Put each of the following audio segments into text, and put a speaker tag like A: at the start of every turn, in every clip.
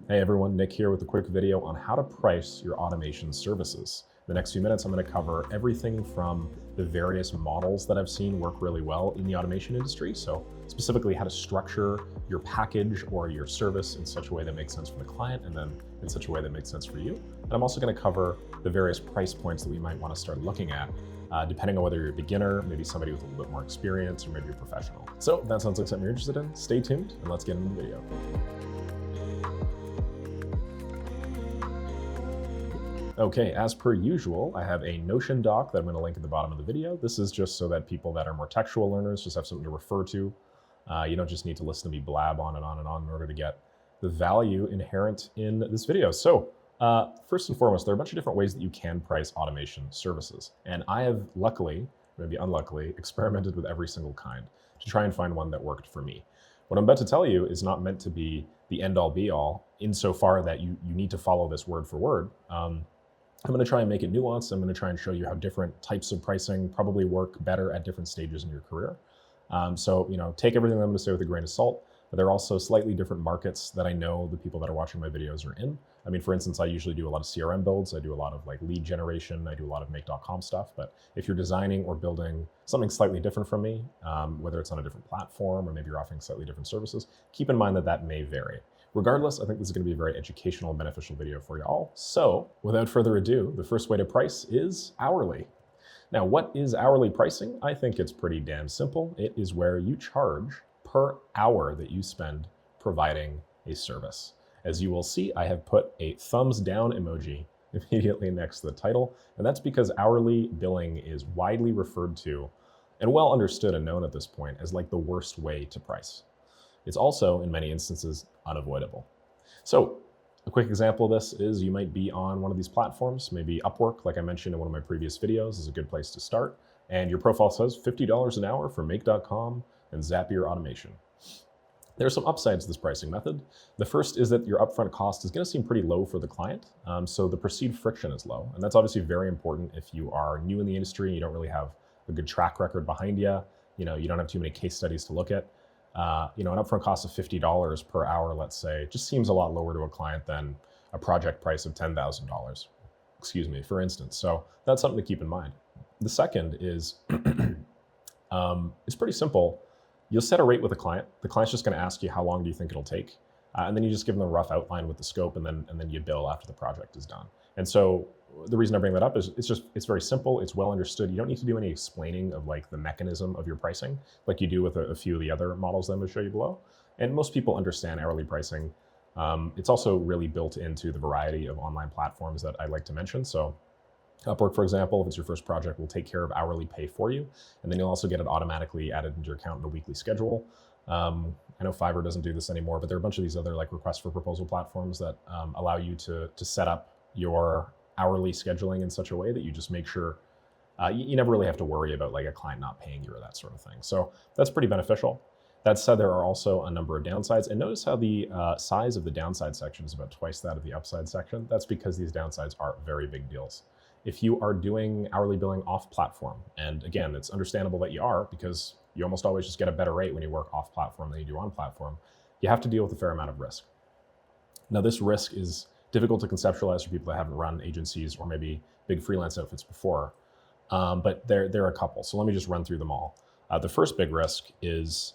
A: Hey everyone, Nick here with a quick video on how to price your automation services. In the next few minutes, I'm going to cover everything from the various models that I've seen work really well in the automation industry. So specifically how to structure your package or your service in such a way that makes sense for the client and then in such a way that makes sense for you. And I'm also going to cover the various price points that we might want to start looking at depending on whether you're a beginner, maybe somebody with a little bit more experience, or maybe a professional. So if that sounds like something you're interested in, stay tuned and let's get into the video. Okay, as per usual, I have a Notion doc that I'm going to link at the bottom of the video. This is just so that people that are more textual learners just have something to refer to. You don't just need to listen to me blab on and on and on in order to get the value inherent in this video. So first and foremost, there are a bunch of different ways that you can price automation services. And I have luckily, maybe unluckily, experimented with every single kind to try and find one that worked for me. What I'm about to tell you is not meant to be the end-all be-all insofar that you need to follow this word for word. I'm going to try and make it nuanced. I'm going to try and show you how different types of pricing probably work better at different stages in your career. So, take everything I'm going to say with a grain of salt, but there are also slightly different markets that I know the people that are watching my videos are in. I mean, for instance, I usually do a lot of CRM builds. I do a lot of lead generation. I do a lot of make.com stuff. But if you're designing or building something slightly different from me, whether it's on a different platform or maybe you're offering slightly different services, keep in mind that that may vary. Regardless, I think this is going to be a very educational and beneficial video for you all. So without further ado, the first way to price is hourly. Now, what is hourly pricing? I think it's pretty damn simple. It is where you charge per hour that you spend providing a service. As you will see, I have put a thumbs down emoji immediately next to the title, and that's because hourly billing is widely referred to and well understood and known at this point as like the worst way to price. It's also, in many instances, unavoidable. So a quick example of this is you might be on one of these platforms, maybe Upwork, like I mentioned in one of my previous videos, is a good place to start. And your profile says $50 an hour for make.com and Zapier automation. There are some upsides to this pricing method. The first is that your upfront cost is going to seem pretty low for the client. So the perceived friction is low. And that's obviously very important if you are new in the industry, you don't really have a good track record behind you, you don't have too many case studies to look at. An upfront cost of $50 per hour, let's say, just seems a lot lower to a client than a project price of $10,000, for instance. So that's something to keep in mind. The second is, it's pretty simple. You'll set a rate with a client. The client's just going to ask you how long do you think it'll take, and then you just give them a rough outline with the scope, and then you bill after the project is done. And so the reason I bring that up is it's very simple. It's well understood. You don't need to do any explaining of the mechanism of your pricing like you do with a few of the other models that I'm going to show you below. And most people understand hourly pricing. It's also really built into the variety of online platforms that I like to mention. So Upwork, for example, if it's your first project, will take care of hourly pay for you. And then you'll also get it automatically added into your account in a weekly schedule. I know Fiverr doesn't do this anymore, but there are a bunch of these other request for proposal platforms that allow you to set up your hourly scheduling in such a way that you just make sure you never really have to worry about a client not paying you or that sort of thing. So that's pretty beneficial. That said, there are also a number of downsides. And notice how the size of the downside section is about twice that of the upside section. That's because these downsides are very big deals. If you are doing hourly billing off platform, and again, it's understandable that you are because you almost always just get a better rate when you work off platform than you do on platform, you have to deal with a fair amount of risk. Now, this risk is difficult to conceptualize for people that haven't run agencies or maybe big freelance outfits before, but there are a couple. So let me just run through them all. The first big risk is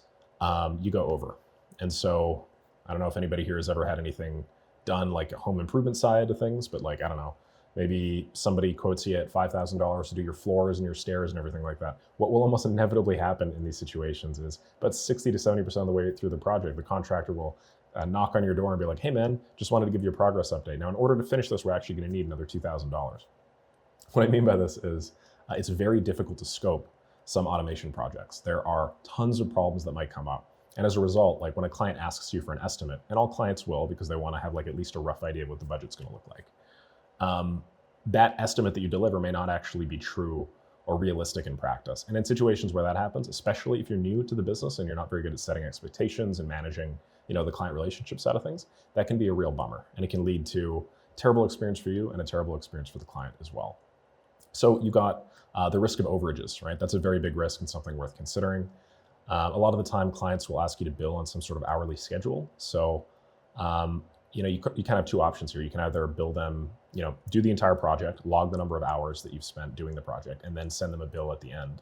A: you go over. And so I don't know if anybody here has ever had anything done like a home improvement side of things, but I don't know, maybe somebody quotes you at $5,000 to do your floors and your stairs and everything like that. What will almost inevitably happen in these situations is about 60 to 70% of the way through the project, the contractor will knock on your door and be like, hey man, just wanted to give you a progress update. Now, in order to finish this, we're actually going to need another $2,000. What I mean by this is it's very difficult to scope some automation projects. There are tons of problems that might come up. And as a result, when a client asks you for an estimate, and all clients will because they want to have at least a rough idea of what the budget's going to look like, that estimate that you deliver may not actually be true or realistic in practice. And in situations where that happens, especially if you're new to the business and you're not very good at setting expectations and managing the client relationship side of things, that can be a real bummer. And it can lead to terrible experience for you and a terrible experience for the client as well. So you got the risk of overages, right? That's a very big risk and something worth considering. A lot of the time, clients will ask you to bill on some sort of hourly schedule. So you kind of have two options here. You can either build them, do the entire project, log the number of hours that you've spent doing the project, and then send them a bill at the end.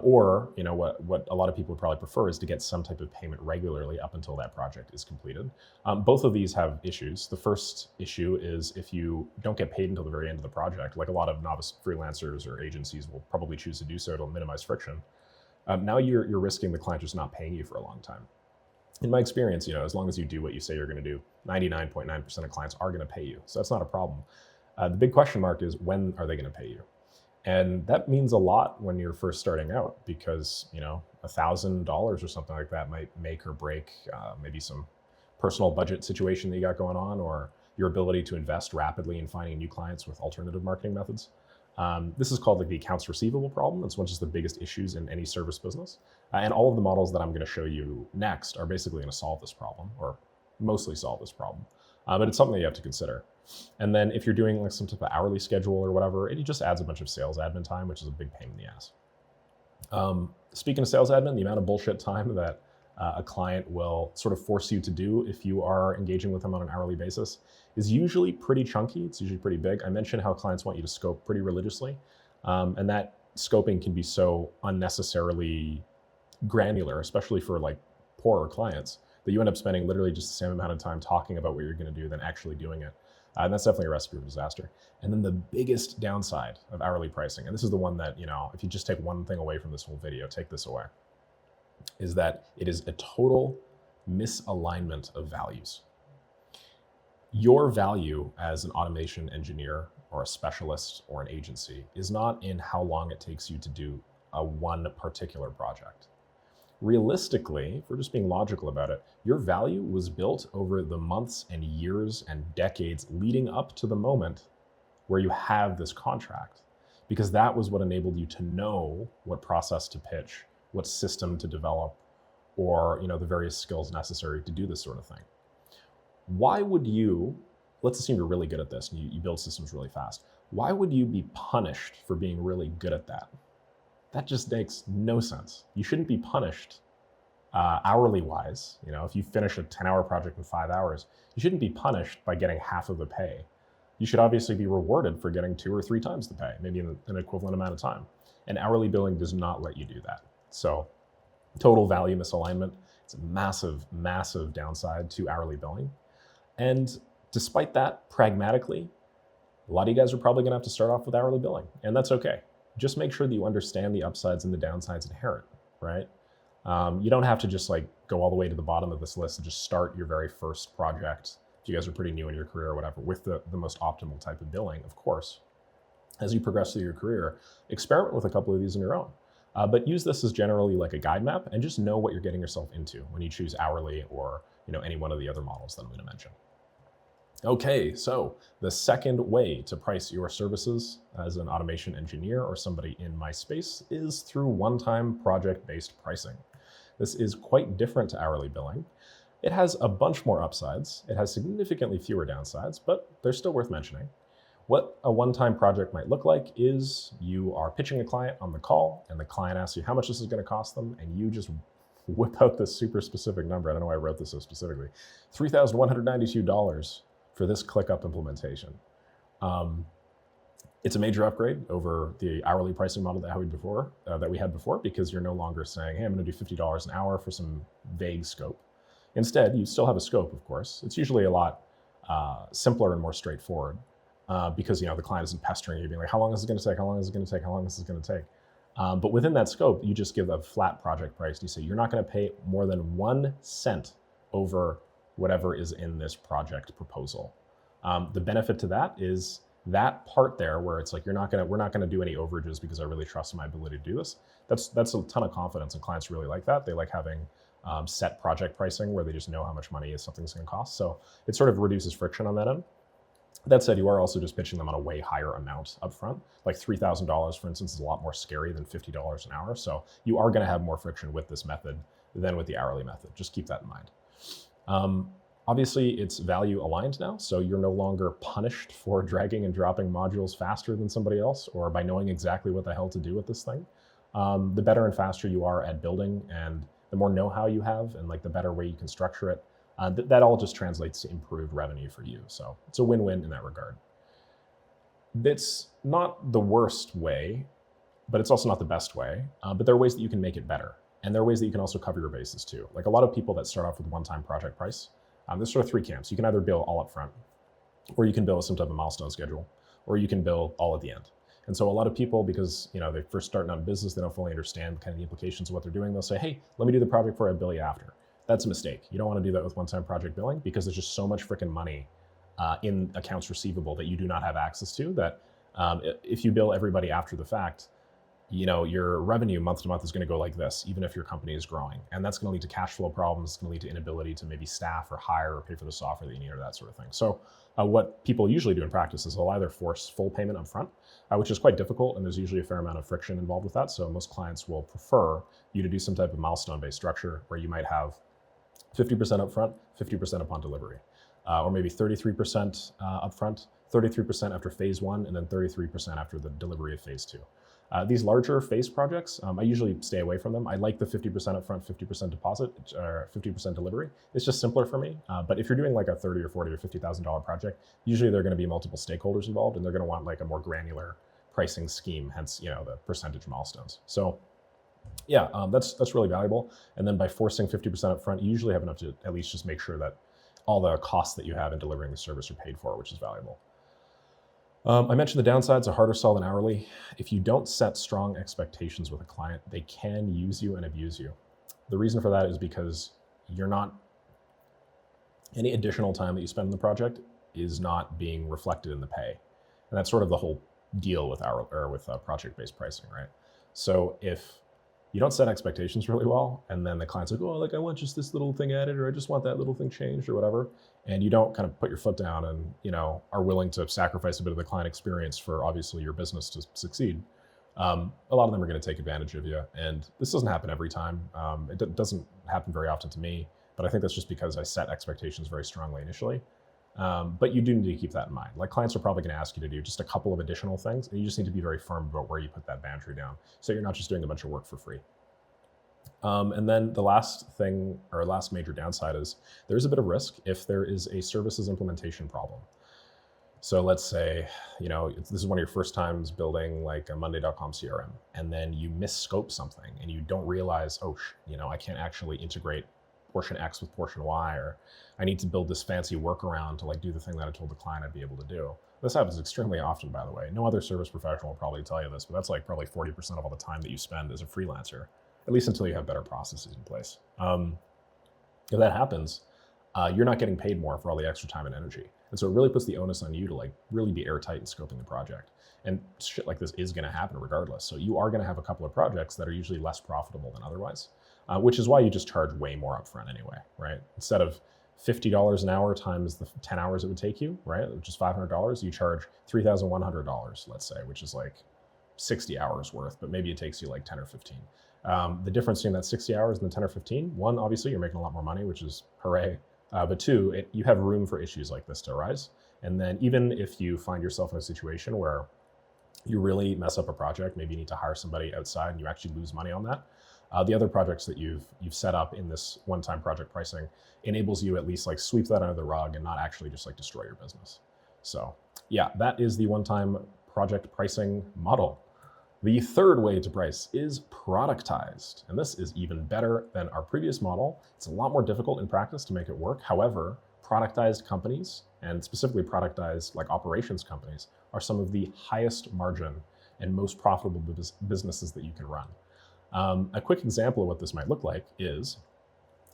A: Or what a lot of people would probably prefer is to get some type of payment regularly up until that project is completed. Both of these have issues. The first issue is if you don't get paid until the very end of the project, like a lot of novice freelancers or agencies will probably choose to do so to minimize friction. Now you're risking the client just not paying you for a long time. In my experience, as long as you do what you say you're going to do, 99.9% of clients are going to pay you. So that's not a problem. The big question mark is, when are they going to pay you? And that means a lot when you're first starting out, because $1,000 or something like that might make or break maybe some personal budget situation that you got going on, or your ability to invest rapidly in finding new clients with alternative marketing methods. This is called the accounts receivable problem. It's one of the biggest issues in any service business. And all of the models that I'm going to show you next are basically going to solve this problem, or mostly solve this problem. But it's something that you have to consider. And then if you're doing like some type of hourly schedule or whatever, it just adds a bunch of sales admin time, which is a big pain in the ass. Speaking of sales admin, the amount of bullshit time that a client will sort of force you to do if you are engaging with them on an hourly basis is usually pretty chunky. It's usually pretty big. I mentioned how clients want you to scope pretty religiously. And that scoping can be so unnecessarily granular, especially for like poorer clients, that you end up spending literally just the same amount of time talking about what you're going to do than actually doing it. And that's definitely a recipe for disaster. And then the biggest downside of hourly pricing, and this is the one that, if you just take one thing away from this whole video, take this away, is that it is a total misalignment of values. Your value as an automation engineer or a specialist or an agency is not in how long it takes you to do one particular project. Realistically, if we're just being logical about it, your value was built over the months and years and decades leading up to the moment where you have this contract, because that was what enabled you to know what process to pitch, what system to develop, or the various skills necessary to do this sort of thing. Why would you, let's assume you're really good at this and you build systems really fast, why would you be punished for being really good at that? That just makes no sense. You shouldn't be punished hourly wise. If you finish a 10-hour project in 5 hours, you shouldn't be punished by getting half of the pay. You should obviously be rewarded for getting 2 or 3 times the pay, maybe in an equivalent amount of time. And hourly billing does not let you do that. So total value misalignment, it's a massive, massive downside to hourly billing. And despite that, pragmatically, a lot of you guys are probably going to have to start off with hourly billing, and that's okay. Just make sure that you understand the upsides and the downsides inherent, right? You don't have to just go all the way to the bottom of this list and just start your very first project, if you guys are pretty new in your career or whatever, with the most optimal type of billing, of course. As you progress through your career, experiment with a couple of these on your own. But use this as generally like a guide map, and just know what you're getting yourself into when you choose hourly or any one of the other models that I'm going to mention. Okay, so the second way to price your services as an automation engineer or somebody in my space is through one-time project-based pricing. This is quite different to hourly billing. It has a bunch more upsides. It has significantly fewer downsides, but they're still worth mentioning. What a one-time project might look like is you are pitching a client on the call, and the client asks you how much this is going to cost them, and you just whip out this super specific number. I don't know why I wrote this so specifically. $3,192 for this ClickUp implementation. It's a major upgrade over the hourly pricing model that we had before, because you're no longer saying, hey, I'm going to do $50 an hour for some vague scope. Instead, you still have a scope, of course. It's usually a lot simpler and more straightforward because the client isn't pestering you, being like, how long is it going to take? How long is it going to take? How long is this going to take? But within that scope, you just give a flat project price. You say you're not going to pay more than 1 cent over whatever is in this project proposal. The benefit to that is that part there where it's like we're not going to do any overages because I really trust my ability to do this. That's a ton of confidence, and clients really like that. They like having set project pricing where they just know how much money something's going to cost. So it sort of reduces friction on that end. That said, you are also just pitching them on a way higher amount upfront. Like $3,000, for instance, is a lot more scary than $50 an hour. So you are going to have more friction with this method than with the hourly method. Just keep that in mind. Obviously, it's value aligned now, so you're no longer punished for dragging and dropping modules faster than somebody else, or by knowing exactly what the hell to do with this thing. The better and faster you are at building, and the more know-how you have, and the better way you can structure it, That all just translates to improved revenue for you. So it's a win-win in that regard. That's not the worst way, but it's also not the best way. But there are ways that you can make it better. And there are ways that you can also cover your bases too. Like a lot of people that start off with one-time project price, there's sort of three camps. You can either bill all up front, or you can bill some type of milestone schedule, or you can bill all at the end. And so a lot of people, because they first starting out in business, they don't fully understand kind of the implications of what they're doing. They'll say, hey, let me do the project before I bill you after. That's a mistake. You don't want to do that with one-time project billing because there's just so much freaking money in accounts receivable that you do not have access to that if you bill everybody after the fact, your revenue month to month is going to go like this, even if your company is growing. And that's going to lead to cash flow problems. It's going to lead to inability to maybe staff or hire or pay for the software that you need or that sort of thing. So what people usually do in practice is they'll either force full payment up front, which is quite difficult. And there's usually a fair amount of friction involved with that. So most clients will prefer you to do some type of milestone-based structure where you might have 50% upfront, 50% upon delivery, or maybe 33% upfront, 33% after phase one, and then 33% after the delivery of phase two. These larger phase projects, I usually stay away from them. I like the 50% upfront, 50% deposit, or 50% delivery. It's just simpler for me. But if you're doing like a $30 or $40 or $50,000 project, usually there are going to be multiple stakeholders involved, and they're going to want like a more granular pricing scheme, hence the percentage milestones. So yeah, that's really valuable. And then by forcing 50% up front, you usually have enough to at least just make sure that all the costs that you have in delivering the service are paid for, which is valuable. I mentioned the downsides, a harder sell than hourly. If you don't set strong expectations with a client, they can use you and abuse you. The reason for that is because any additional time that you spend on the project is not being reflected in the pay. And that's sort of the whole deal with project-based pricing, right? So if you don't set expectations really well, and then the client's like, oh, like I want just this little thing added, or I just want that little thing changed or whatever, and you don't kind of put your foot down and are willing to sacrifice a bit of the client experience for obviously your business to succeed, a lot of them are going to take advantage of you. And this doesn't happen every time. It doesn't happen very often to me, but I think that's just because I set expectations very strongly initially. But you do need to keep that in mind. Like clients are probably going to ask you to do just a couple of additional things, and you just need to be very firm about where you put that boundary down, so you're not just doing a bunch of work for free. And then the last thing, or last major downside, is there's a bit of risk if there is a services implementation problem. So let's say, this is one of your first times building like a Monday.com CRM, and then you misscope something and you don't realize, I can't actually integrate portion X with portion Y, or I need to build this fancy workaround to like do the thing that I told the client I'd be able to do. This happens extremely often, by the way. No other service professional will probably tell you this, but that's like probably 40% of all the time that you spend as a freelancer, at least until you have better processes in place. If that happens, you're not getting paid more for all the extra time and energy. And so it really puts the onus on you to like really be airtight in scoping the project. And shit like this is going to happen regardless. So you are going to have a couple of projects that are usually less profitable than otherwise, which is why you just charge way more upfront anyway, right? Instead of $50 an hour times the 10 hours it would take you, right, which is $500, you charge $3,100, let's say, which is like 60 hours worth, but maybe it takes you like 10 or 15. The difference between that 60 hours and the 10 or 15, one, obviously you're making a lot more money, which is hooray. But two, you have room for issues like this to arise. And then even if you find yourself in a situation where you really mess up a project, maybe you need to hire somebody outside and you actually lose money on that, the other projects that you've set up in this one-time project pricing enables you at least like sweep that under the rug and not actually just like destroy your business. So yeah, that is the one-time project pricing model. The third way to price is productized, and this is even better than our previous model. It's a lot more difficult in practice to make it work. However, productized companies, and specifically productized like operations companies, are some of the highest margin and most profitable businesses that you can run. A quick example of what this might look like is,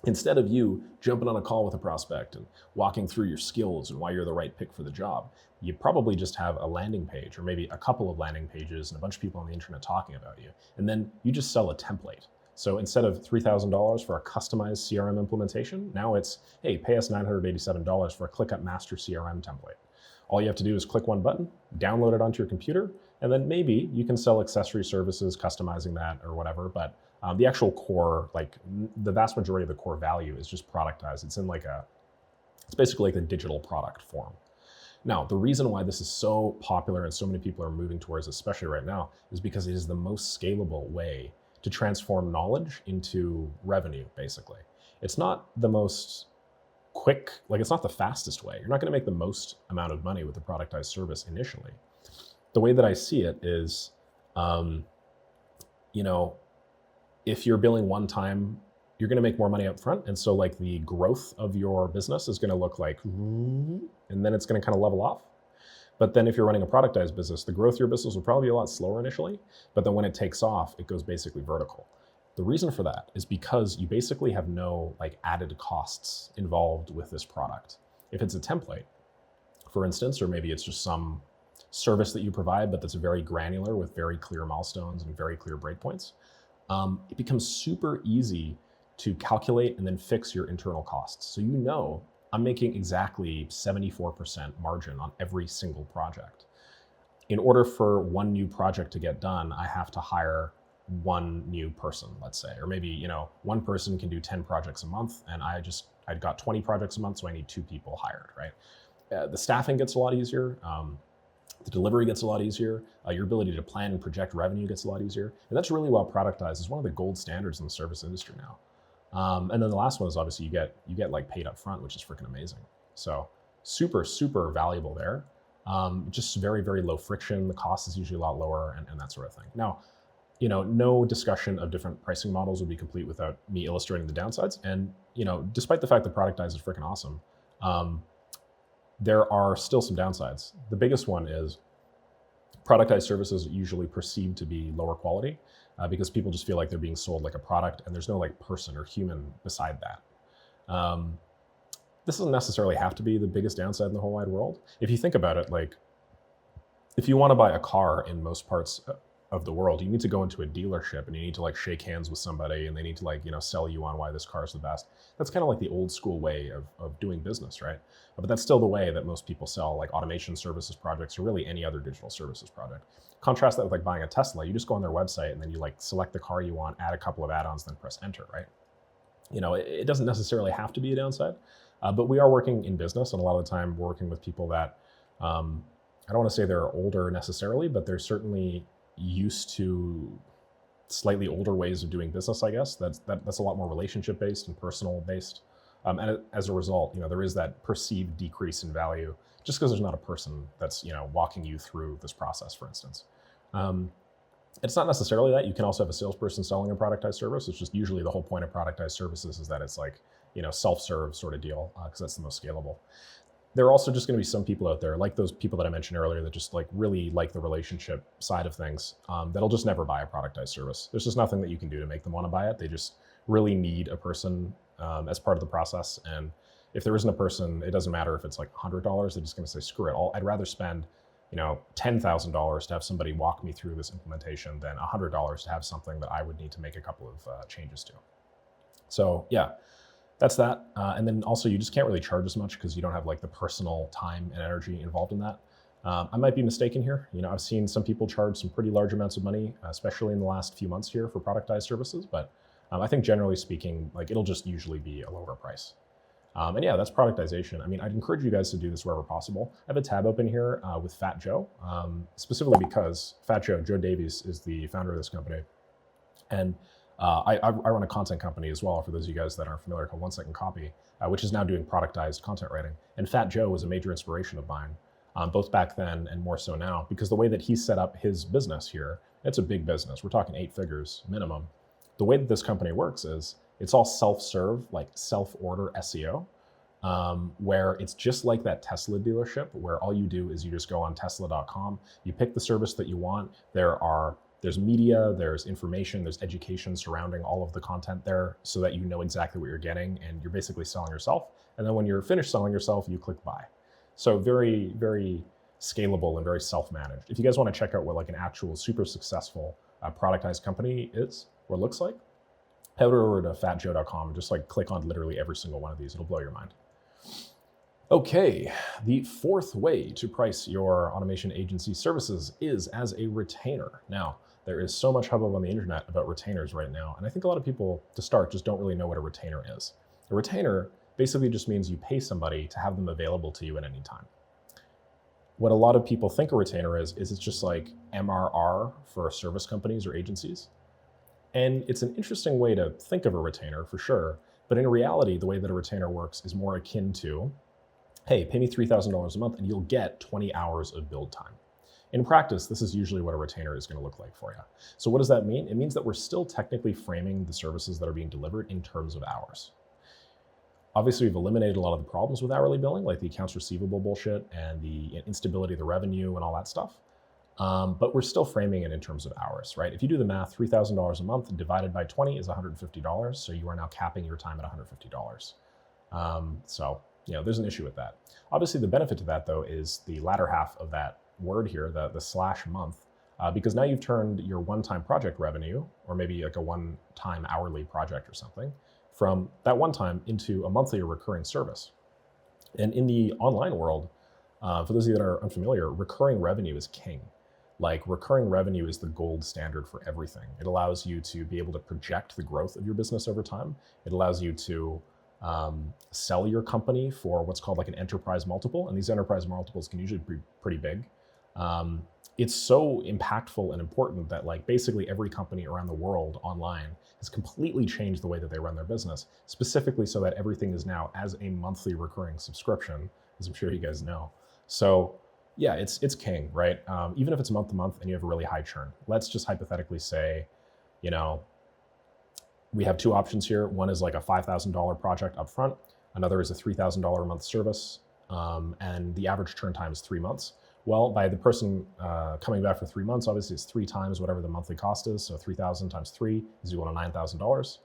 A: instead of you jumping on a call with a prospect and walking through your skills and why you're the right pick for the job, you probably just have a landing page or maybe a couple of landing pages and a bunch of people on the internet talking about you. And then you just sell a template. So instead of $3,000 for a customized CRM implementation, now it's, hey, pay us $987 for a ClickUp Master CRM template. All you have to do is click one button, download it onto your computer, and then maybe you can sell accessory services, customizing that or whatever. But the actual core, like the vast majority of the core value is just productized. It's in it's basically like a digital product form. Now, the reason why this is so popular and so many people are moving towards, especially right now, is because it is the most scalable way to transform knowledge into revenue, basically. It's not the most quick, like it's not the fastest way. You're not going to make the most amount of money with the productized service initially. The way that I see it is, if you're billing one time, you're going to make more money up front. And so like the growth of your business is going to look like, and then it's going to kind of level off. But then if you're running a productized business, the growth of your business will probably be a lot slower initially, but then when it takes off, it goes basically vertical. The reason for that is because you basically have no like added costs involved with this product. If it's a template, for instance, or maybe it's just some service that you provide, but that's very granular with very clear milestones and very clear breakpoints, it becomes super easy to calculate and then fix your internal costs. So I'm making exactly 74% margin on every single project. In order for one new project to get done, I have to hire one new person, let's say, or maybe, one person can do 10 projects a month and I've got 20 projects a month, so I need 2 people hired, right? The staffing gets a lot easier. The delivery gets a lot easier. Your ability to plan and project revenue gets a lot easier. And that's really well productized. It's one of the gold standards in the service industry now. And then the last one is obviously you get like paid up front, which is freaking amazing. So super, super valuable there. Just very, very low friction. The cost is usually a lot lower and that sort of thing. Now, no discussion of different pricing models would be complete without me illustrating the downsides. And, despite the fact that Productized is freaking awesome, there are still some downsides. The biggest one is productized services are usually perceived to be lower quality because people just feel like they're being sold like a product and there's no like person or human beside that. This doesn't necessarily have to be the biggest downside in the whole wide world. If you think about it, like if you want to buy a car in most parts of the world, you need to go into a dealership and you need to like shake hands with somebody and they need to like, sell you on why this car is the best. That's kind of like the old school way of doing business, right? But that's still the way that most people sell like automation services projects or really any other digital services project. Contrast that with like buying a Tesla. You just go on their website and then you like select the car you want, add a couple of add-ons, then press enter, right? It doesn't necessarily have to be a downside, but we are working in business and a lot of the time we're working with people that, I don't want to say they're older necessarily, but they're certainly used to slightly older ways of doing business, I guess. That's a lot more relationship based and personal based. And as a result, there is that perceived decrease in value just because there's not a person that's, walking you through this process, for instance. It's not necessarily that. You can also have a salesperson selling a productized service. It's just usually the whole point of productized services is that it's like, self-serve sort of deal because that's the most scalable. There are also just going to be some people out there, like those people that I mentioned earlier, that just like really like the relationship side of things, that'll just never buy a productized service. There's just nothing that you can do to make them want to buy it. They just really need a person as part of the process. And if there isn't a person, it doesn't matter if it's like $100. They're just going to say, screw it. I'd rather spend $10,000 to have somebody walk me through this implementation than $100 to have something that I would need to make a couple of changes to. So yeah. That's that. And then also you just can't really charge as much because you don't have like the personal time and energy involved in that. I might be mistaken here. I've seen some people charge some pretty large amounts of money, especially in the last few months here for productized services. But I think generally speaking, like it'll just usually be a lower price. And yeah, that's productization. I mean, I'd encourage you guys to do this wherever possible. I have a tab open here with Fat Joe, specifically because Fat Joe Davies is the founder of this company. And I run a content company as well, for those of you guys that aren't familiar, called 1 Second Copy, which is now doing productized content writing. And Fat Joe was a major inspiration of mine, both back then and more so now, because the way that he set up his business here, it's a big business. We're talking 8 figures minimum. The way that this company works is it's all self-serve, like self-order SEO, where it's just like that Tesla dealership, where all you do is you just go on tesla.com, you pick the service that you want. There's media, there's information, there's education surrounding all of the content there so that you know exactly what you're getting and you're basically selling yourself. And then when you're finished selling yourself, you click buy. So very, very scalable and very self-managed. If you guys want to check out what like an actual super successful productized company is or looks like, head over to fatjoe.com and just like click on literally every single one of these. It'll blow your mind. Okay, the fourth way to price your automation agency services is as a retainer. Now, there is so much hubbub on the internet about retainers right now, and I think a lot of people, to start, just don't really know what a retainer is. A retainer basically just means you pay somebody to have them available to you at any time. What a lot of people think a retainer is it's just like MRR for service companies or agencies. And it's an interesting way to think of a retainer for sure, But in reality, the way that a retainer works is more akin to, hey, pay me $3,000 a month and you'll get 20 hours of build time. In practice, this is usually what a retainer is going to look like for you. So what does that mean? It means that we're still technically framing the services that are being delivered in terms of hours. Obviously, we've eliminated a lot of the problems with hourly billing, like the accounts receivable bullshit and the instability of the revenue and all that stuff. But we're still framing it in terms of hours, right? If you do the math, $3,000 a month divided by 20 is $150. So you are now capping your time at $150. So, there's an issue with that. Obviously, the benefit to that, though, is the latter half of that word here, the slash month, because now you've turned your one-time project revenue, or maybe like a one-time hourly project or something, from that one time into a monthly or recurring service. And in the online world, for those of you that are unfamiliar, recurring revenue is king. Like, recurring revenue is the gold standard for everything. It allows you to be able to project the growth of your business over time. It allows you to sell your company for what's called like an enterprise multiple. And these enterprise multiples can usually be pretty big. It's so impactful and important that like basically every company around the world online has completely changed the way that they run their business, specifically so that everything is now as a monthly recurring subscription, as I'm sure you guys know. So yeah, it's king, right? Even if it's month to month and you have a really high churn. Let's just hypothetically say, we have two options here. One is like a $5,000 project up front. Another is a $3,000 a month service. And the average churn time is 3 months. Well, by the person coming back for 3 months, obviously it's 3 times whatever the monthly cost is. So 3,000 times 3 is equal to $9,000.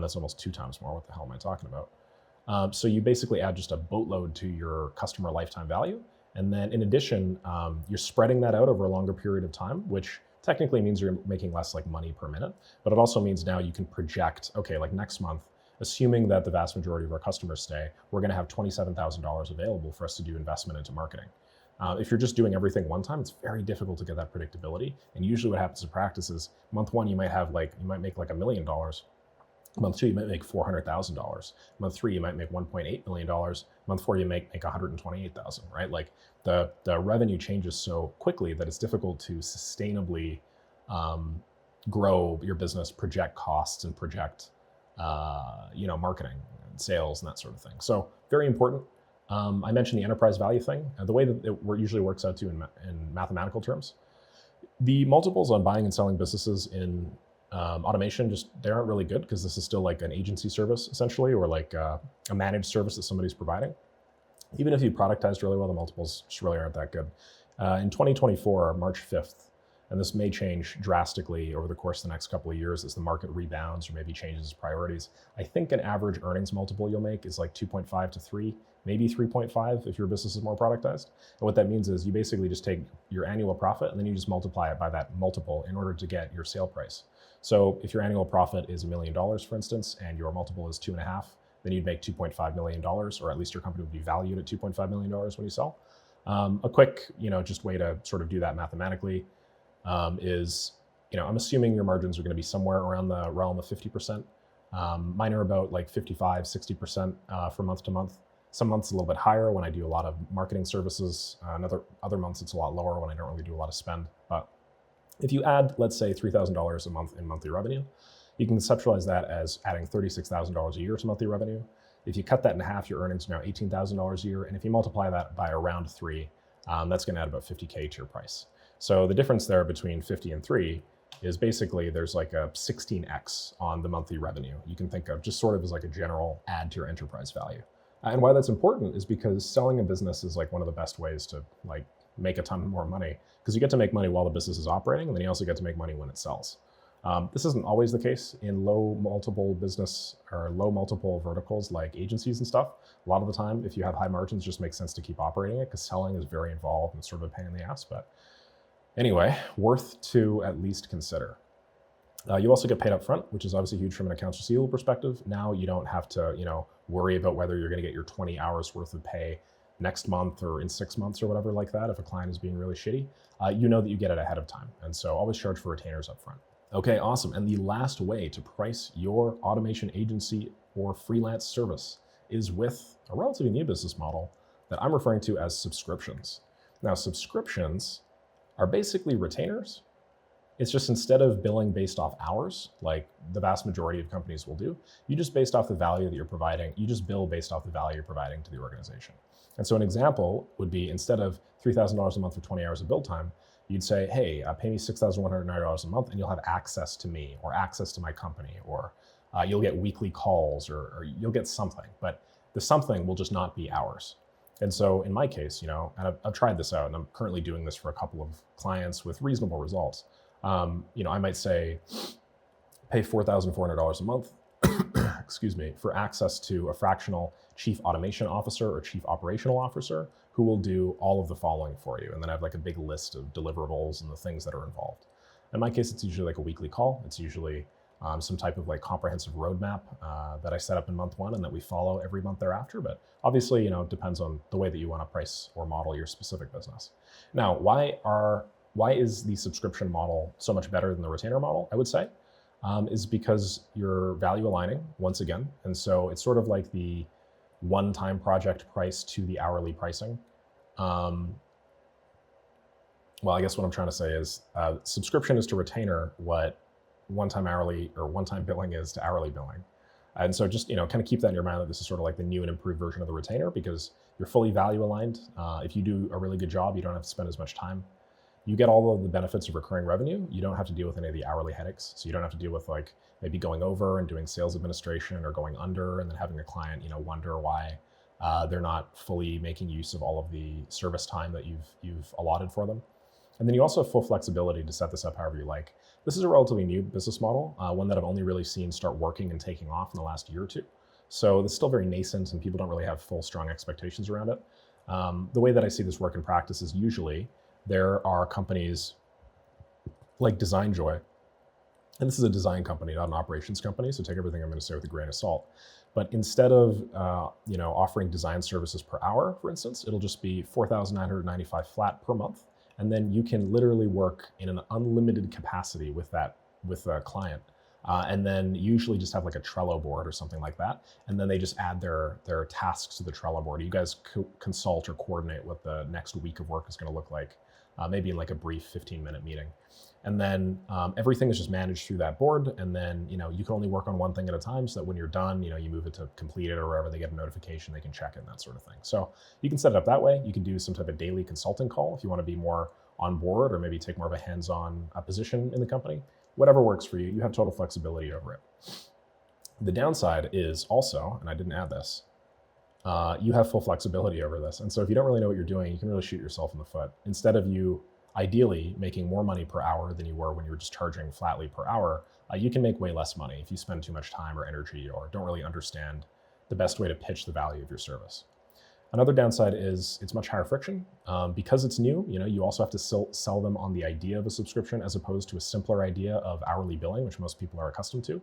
A: That's almost 2 times more. What the hell am I talking about? So you basically add just a boatload to your customer lifetime value. And then in addition, you're spreading that out over a longer period of time, which technically means you're making less like money per minute. But it also means now you can project, okay, like next month, assuming that the vast majority of our customers stay, we're going to have $27,000 available for us to do investment into marketing. If you're just doing everything one time, it's very difficult to get that predictability. And usually what happens in practice is month one, you might make like $1 million. Month two, you might make $400,000. Month three, you might make $1.8 million. Month four, you make $128,000, right? Like the revenue changes so quickly that it's difficult to sustainably grow your business, project costs, and project marketing and sales and that sort of thing. So very important. I mentioned the enterprise value thing. The way that it usually works out to in mathematical terms, the multiples on buying and selling businesses in automation, they aren't really good because this is still like an agency service essentially, or like a managed service that somebody's providing. Even if you productized really well, the multiples just really aren't that good. In 2024, March 5th, and this may change drastically over the course of the next couple of years as the market rebounds or maybe changes its priorities. I think an average earnings multiple you'll make is like 2.5 to 3, maybe 3.5 if your business is more productized. And what that means is you basically just take your annual profit and then you just multiply it by that multiple in order to get your sale price. So if your annual profit is $1 million, for instance, and your multiple is 2.5, then you'd make $2.5 million, or at least your company would be valued at $2.5 million when you sell. A quick, just way to sort of do that mathematically is, I'm assuming your margins are going to be somewhere around the realm of 50%. Mine are about like 55, 60% for month to month. Some months a little bit higher when I do a lot of marketing services. Other months it's a lot lower when I don't really do a lot of spend. But if you add, let's say, $3,000 a month in monthly revenue, you can conceptualize that as adding $36,000 a year to monthly revenue. If you cut that in half, your earnings are now $18,000 a year. And if you multiply that by around 3, that's going to add about $50K to your price. So the difference there between 50 and 3 is basically there's like a 16x on the monthly revenue. You can think of just sort of as like a general add to your enterprise value. And why that's important is because selling a business is like one of the best ways to like make a ton more money, because you get to make money while the business is operating, and then you also get to make money when it sells. This isn't always the case in low multiple business or low multiple verticals like agencies and stuff. A lot of the time, if you have high margins, it just makes sense to keep operating it because selling is very involved and sort of a pain in the ass. But anyway, worth to at least consider. You also get paid up front, which is obviously huge from an accounts receivable perspective. Now you don't have to, worry about whether you're going to get your 20 hours worth of pay next month or in 6 months or whatever like that. If a client is being really shitty, you know that you get it ahead of time. And so always charge for retainers up front. Okay, awesome. And the last way to price your automation agency or freelance service is with a relatively new business model that I'm referring to as subscriptions. Now, subscriptions are basically retainers, It's just instead of billing based off hours, like the vast majority of companies will do, you just based off the value that you're providing, you just bill based off the value you're providing to the organization. And so an example would be instead of $3,000 a month for 20 hours of build time, you'd say, hey, pay me $6,190 a month and you'll have access to me or access to my company, or you'll get weekly calls, or you'll get something, but the something will just not be hours. And so in my case, and I've tried this out and I'm currently doing this for a couple of clients with reasonable results. I might say, pay $4,400 a month, excuse me, for access to a fractional chief automation officer or chief operational officer who will do all of the following for you. And then I have like a big list of deliverables and the things that are involved. In my case, it's usually like a weekly call. It's usually some type of like comprehensive roadmap that I set up in month one and that we follow every month thereafter. But obviously, it depends on the way that you want to price or model your specific business. Now, why is the subscription model so much better than the retainer model? I would say is because you're value aligning once again. And so it's sort of like the one-time project price to the hourly pricing. Well, I guess what I'm trying to say is subscription is to retainer what one-time hourly or one-time billing is to hourly billing. And so just, kind of keep that in your mind that this is sort of like the new and improved version of the retainer because you're fully value aligned. If you do a really good job, you don't have to spend as much time. You get all of the benefits of recurring revenue. You don't have to deal with any of the hourly headaches. So you don't have to deal with like maybe going over and doing sales administration or going under and then having a client, wonder why they're not fully making use of all of the service time that you've allotted for them. And then you also have full flexibility to set this up however you like. This is a relatively new business model, one that I've only really seen start working and taking off in the last year or two. So it's still very nascent and people don't really have full strong expectations around it. The way that I see this work in practice is usually there are companies like Design Joy, and this is a design company, not an operations company, so take everything I'm going to say with a grain of salt. But instead of offering design services per hour, for instance, it'll just be $4,995 flat per month. And then you can literally work in an unlimited capacity with a client. And then usually just have like a Trello board or something like that. And then they just add their tasks to the Trello board. You guys consult or coordinate what the next week of work is going to look like, maybe in like a brief 15-minute meeting. And then everything is just managed through that board. And then, you can only work on one thing at a time so that when you're done, you move it to complete it or wherever they get a notification, they can check it and that sort of thing. So you can set it up that way. You can do some type of daily consulting call if you want to be more on board or maybe take more of a hands-on position in the company. Whatever works for you, you have total flexibility over it. The downside is also, and I didn't add this, you have full flexibility over this. And so if you don't really know what you're doing, you can really shoot yourself in the foot. Instead of you ideally making more money per hour than you were when you were just charging flatly per hour, you can make way less money if you spend too much time or energy or don't really understand the best way to pitch the value of your service. Another downside is it's much higher friction. Because it's new, you also have to sell them on the idea of a subscription as opposed to a simpler idea of hourly billing, which most people are accustomed to.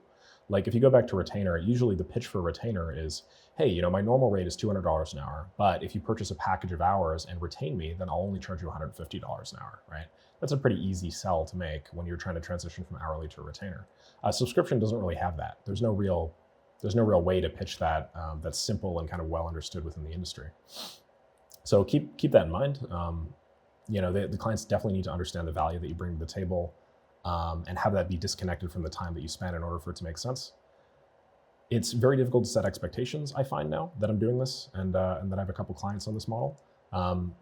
A: Like if you go back to retainer, usually the pitch for retainer is, hey, my normal rate is $200 an hour, but if you purchase a package of hours and retain me, then I'll only charge you $150 an hour, right? That's a pretty easy sell to make when you're trying to transition from hourly to retainer. Subscription doesn't really have that. There's no real way to pitch that that's simple and kind of well understood within the industry. So keep that in mind. The clients definitely need to understand the value that you bring to the table and have that be disconnected from the time that you spend in order for it to make sense. It's very difficult to set expectations, I find now that I'm doing this and that I have a couple clients on this model.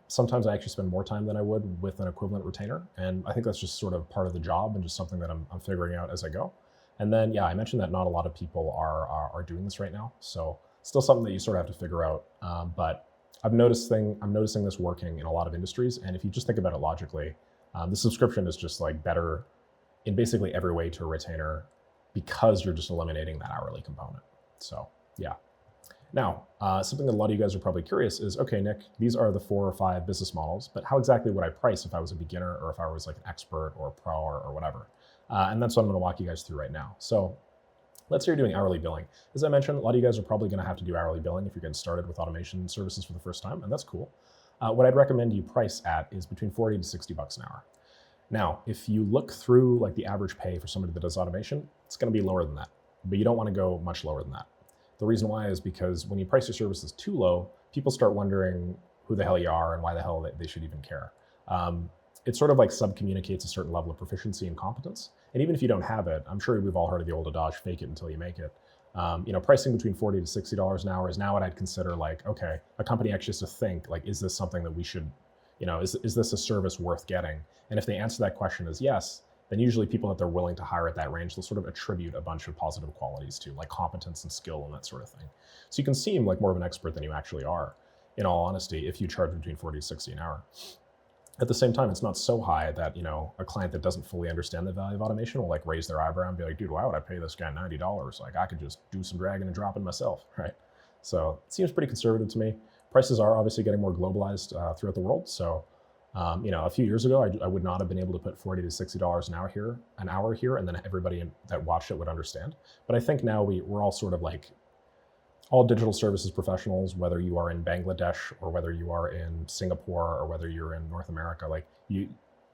A: Sometimes I actually spend more time than I would with an equivalent retainer. And I think that's just sort of part of the job and just something that I'm figuring out as I go. And then, I mentioned that not a lot of people are doing this right now. So still something that you sort of have to figure out. But I'm noticing this working in a lot of industries. And if you just think about it logically, the subscription is just like better in basically every way to a retainer because you're just eliminating that hourly component. So yeah. Now, something that a lot of you guys are probably curious is, okay, Nick, these are the 4 or 5 business models, but how exactly would I price if I was a beginner or if I was like an expert or a pro or whatever? And that's what I'm going to walk you guys through right now. So let's say you're doing hourly billing. As I mentioned, a lot of you guys are probably going to have to do hourly billing if you're getting started with automation services for the first time, and that's cool. What I'd recommend you price at is between 40 to 60 bucks an hour. Now, if you look through like the average pay for somebody that does automation, it's going to be lower than that, but you don't want to go much lower than that. The reason why is because when you price your services too low, people start wondering who the hell you are and why the hell they should even care. it sort of like sub-communicates a certain level of proficiency and competence. And even if you don't have it, I'm sure we've all heard of the old adage, fake it until you make it. Pricing between $40 to $60 an hour is now what I'd consider like, okay, a company actually has to think like, is this something that we should, is this a service worth getting? And if they answer that question as yes, then usually people that they're willing to hire at that range, they'll sort of attribute a bunch of positive qualities to, like competence and skill and that sort of thing. So you can seem like more of an expert than you actually are, in all honesty, if you charge between 40 to 60 an hour. At the same time, it's not so high that, a client that doesn't fully understand the value of automation will like raise their eyebrow and be like, dude, why would I pay this guy $90? Like I could just do some dragging and dropping myself, right? So it seems pretty conservative to me. Prices are obviously getting more globalized throughout the world. So, a few years ago, I would not have been able to put $40 to $60 an hour here, and then everybody that watched it would understand. But I think now we're all sort of like all digital services professionals, whether you are in Bangladesh or whether you are in Singapore or whether you're in North America,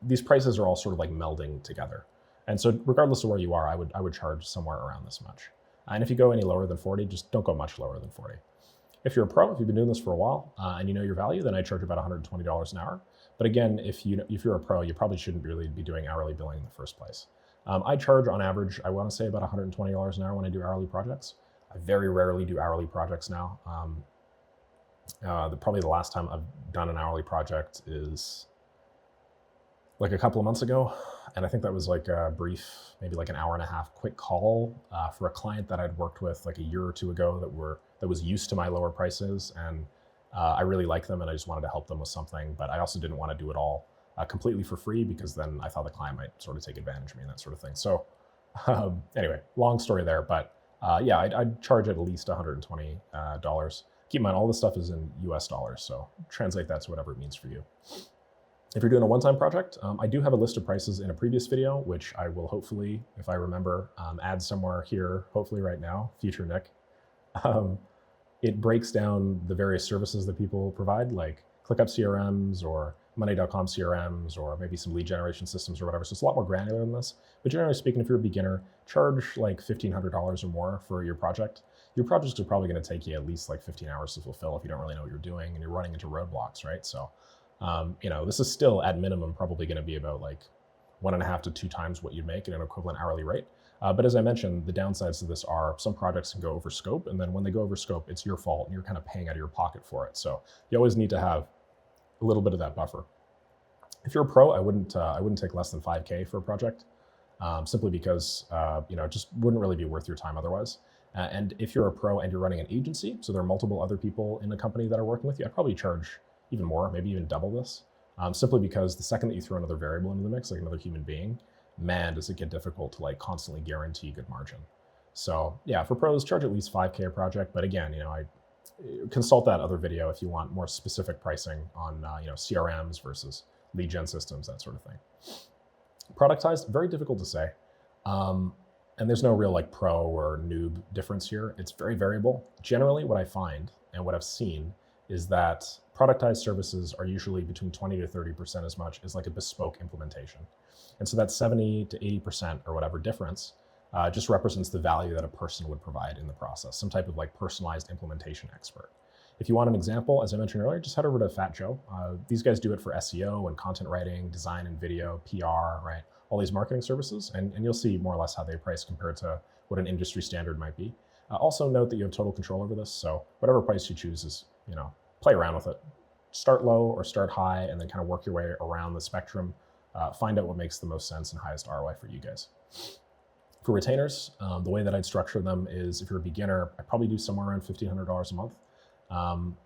A: these prices are all sort of like melding together. And so regardless of where you are, I would charge somewhere around this much. And if you go any lower than 40, just don't go much lower than 40. If you're a pro, if you've been doing this for a while and you know your value, then I charge about $120 an hour. But again, if you're a pro, you probably shouldn't really be doing hourly billing in the first place. I charge on average, I want to say about $120 an hour when I do hourly projects. I very rarely do hourly projects now. Probably the last time I've done an hourly project is like a couple of months ago. And I think that was like a brief, maybe like an hour and a half quick call for a client that I'd worked with like a year or two ago that was used to my lower prices. And I really like them and I just wanted to help them with something, but I also didn't want to do it all completely for free because then I thought the client might sort of take advantage of me and that sort of thing. So anyway, long story there, but I'd charge at least $120. Keep in mind, all this stuff is in US dollars, so translate that to whatever it means for you. If you're doing a one-time project, I do have a list of prices in a previous video, which I will hopefully, if I remember, add somewhere here, hopefully right now, future Nick. It breaks down the various services that people provide, like ClickUp CRMs or Monday.com CRMs or maybe some lead generation systems or whatever. So it's a lot more granular than this. But generally speaking, if you're a beginner, charge like $1,500 or more for your project. Your projects are probably going to take you at least like 15 hours to fulfill if you don't really know what you're doing and you're running into roadblocks, right? So, this is still at minimum probably going to be about like 1.5 to 2 times what you'd make at an equivalent hourly rate. But as I mentioned, the downsides to this are some projects can go over scope, and then when they go over scope, it's your fault and you're kind of paying out of your pocket for it. So you always need to have a little bit of that buffer. If you're a pro, I wouldn't take less than 5K for a project, simply because it just wouldn't really be worth your time otherwise. And if you're a pro and you're running an agency, so there are multiple other people in the company that are working with you, I'd probably charge even more, maybe even double this, simply because the second that you throw another variable into the mix, like another human being, man, does it get difficult to like constantly guarantee good margin. So yeah, for pros, charge at least 5K a project. But again, I consult that other video if you want more specific pricing on CRMs versus lead gen systems, that sort of thing. Productized, very difficult to say. And there's no real like pro or noob difference here. It's very variable. Generally, what I find and what I've seen is that productized services are usually between 20 to 30% as much as like a bespoke implementation. And so that 70 to 80% or whatever difference just represents the value that a person would provide in the process, some type of like personalized implementation expert. If you want an example, as I mentioned earlier, just head over to Fat Joe. These guys do it for SEO and content writing, design and video, PR, right? All these marketing services, and you'll see more or less how they price compared to what an industry standard might be. Also note that you have total control over this, so whatever price you choose is, play around with it. Start low or start high, and then kind of work your way around the spectrum. Find out what makes the most sense and highest ROI for you guys. For retainers, the way that I'd structure them is if you're a beginner, I'd probably do somewhere around $1,500 a month.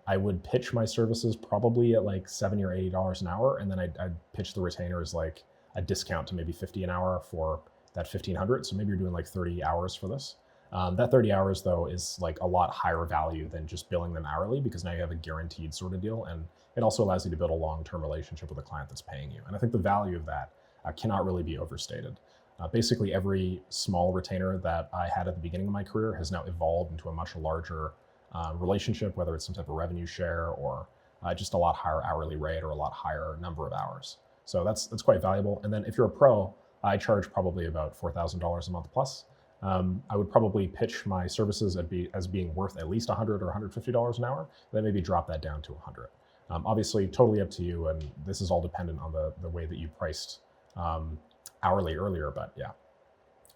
A: I would pitch my services probably at like $70 or $80 an hour, and then I'd pitch the retainer as like a discount to maybe $50 an hour for that $1,500. So maybe you're doing like 30 hours for this. That 30 hours though is like a lot higher value than just billing them hourly, because now you have a guaranteed sort of deal, and it also allows you to build a long-term relationship with a client that's paying you. And I think the value of that cannot really be overstated. Basically every small retainer that I had at the beginning of my career has now evolved into a much larger relationship, whether it's some type of revenue share or just a lot higher hourly rate or a lot higher number of hours. So that's quite valuable. And then if you're a pro, I charge probably about $4,000 a month plus. I would probably pitch my services as being worth at least $100 or $150 an hour, then maybe drop that down to $100. Obviously, totally up to you, and this is all dependent on the way that you priced hourly earlier, but yeah.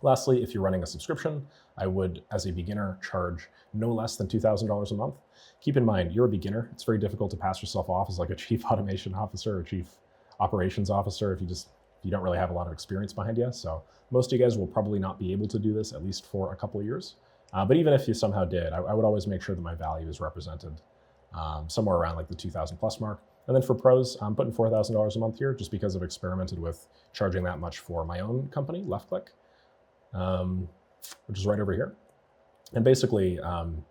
A: Lastly, if you're running a subscription, I would, as a beginner, charge no less than $2,000 a month. Keep in mind, you're a beginner. It's very difficult to pass yourself off as like a chief automation officer or chief operations officer if you don't really have a lot of experience behind you. So most of you guys will probably not be able to do this, at least for a couple of years. But even if you somehow did, I would always make sure that my value is represented somewhere around like the 2,000 plus mark. And then for pros, I'm putting $4,000 a month here just because I've experimented with charging that much for my own company, LeftClick, which is right over here. And basically, I'm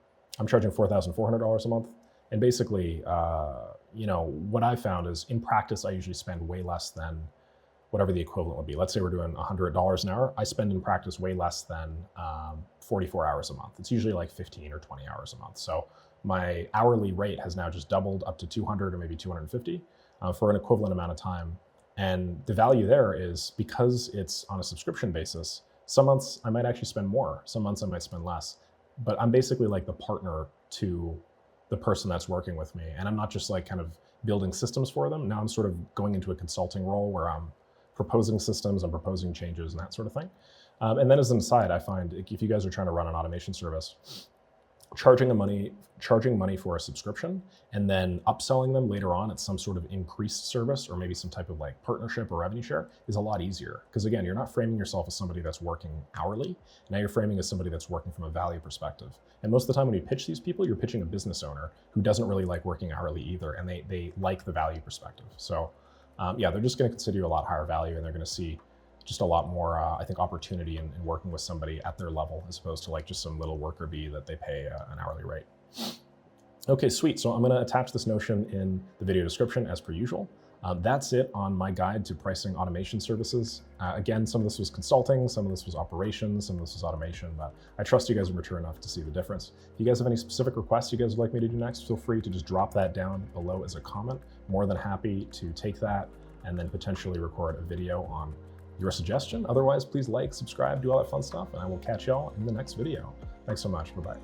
A: charging $4,400 a month. And basically, what I found is in practice, I usually spend way less than whatever the equivalent would be. Let's say we're doing $100 an hour. I spend in practice way less than 44 hours a month. It's usually like 15 or 20 hours a month. So my hourly rate has now just doubled up to 200 or maybe 250 for an equivalent amount of time. And the value there is because it's on a subscription basis, some months I might actually spend more, some months I might spend less, but I'm basically like the partner to the person that's working with me. And I'm not just like kind of building systems for them. Now I'm sort of going into a consulting role where I'm proposing systems, I'm proposing changes and that sort of thing. And then as an aside, I find if you guys are trying to run an automation service, charging money for a subscription and then upselling them later on at some sort of increased service or maybe some type of like partnership or revenue share is a lot easier. Because again, you're not framing yourself as somebody that's working hourly. Now you're framing as somebody that's working from a value perspective. And most of the time when you pitch these people, you're pitching a business owner who doesn't really like working hourly either. And they like the value perspective. So yeah, they're just going to consider you a lot higher value and they're going to see just a lot more, I think, opportunity in working with somebody at their level as opposed to like just some little worker bee that they pay an hourly rate. Okay, sweet. So I'm going to attach this Notion in the video description as per usual. That's it on my guide to pricing automation services. Again, some of this was consulting, some of this was operations, some of this was automation, but I trust you guys are mature enough to see the difference. If you guys have any specific requests you guys would like me to do next, feel free to just drop that down below as a comment. More than happy to take that and then potentially record a video on your suggestion. Otherwise, please like, subscribe, do all that fun stuff, and I will catch y'all in the next video. Thanks so much. Bye-bye.